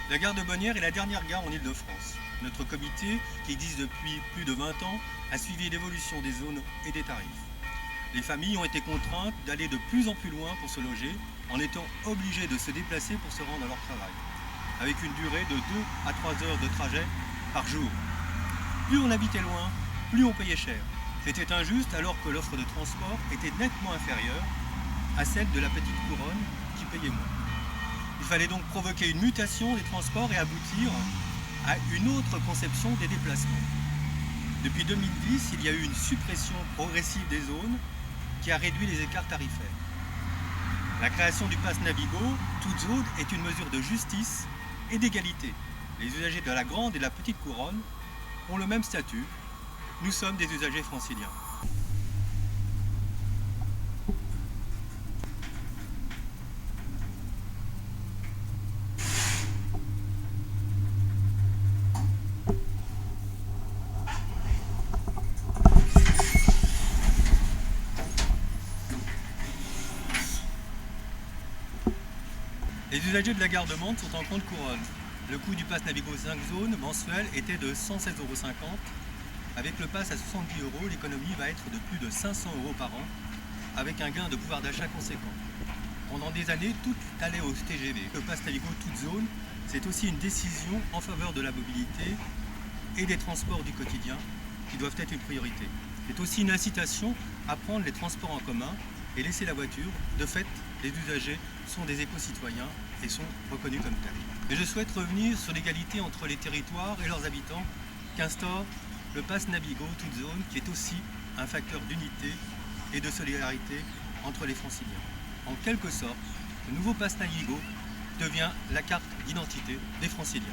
La gare de Bonnières est la dernière gare en Île-de-France. Notre comité, qui existe depuis plus de 20 ans, a suivi l'évolution des zones et des tarifs. Les familles ont été contraintes d'aller de plus en plus loin pour se loger, en étant obligées de se déplacer pour se rendre à leur travail, avec une durée de 2 à 3 heures de trajet par jour. Plus on habitait loin, plus on payait cher. C'était injuste alors que l'offre de transport était nettement inférieure à celle de la petite couronne qui payait moins. Il fallait donc provoquer une mutation des transports et aboutir à une autre conception des déplacements. Depuis 2010, il y a eu une suppression progressive des zones qui a réduit les écarts tarifaires. La création du pass Navigo, toute zone, est une mesure de justice et d'égalité. Les usagers de la grande et de la petite couronne ont le même statut. Nous sommes des usagers franciliens. Les usagers de la gare de Mantes sont en grande couronne. Le coût du pass Navigo 5 zones mensuel était de 116,50 €. Avec le pass à 70 €, l'économie va être de plus de 500 € par an, avec un gain de pouvoir d'achat conséquent. Pendant des années, tout allait au TGV. Le pass Navigo toute zone, c'est aussi une décision en faveur de la mobilité et des transports du quotidien qui doivent être une priorité. C'est aussi une incitation à prendre les transports en commun et laisser la voiture. De fait, les usagers sont des éco-citoyens et sont reconnus comme tels. Et je souhaite revenir sur l'égalité entre les territoires et leurs habitants qu'instaure le pass Navigo toute zone, qui est aussi un facteur d'unité et de solidarité entre les franciliens. En quelque sorte, le nouveau pass Navigo devient la carte d'identité des franciliens.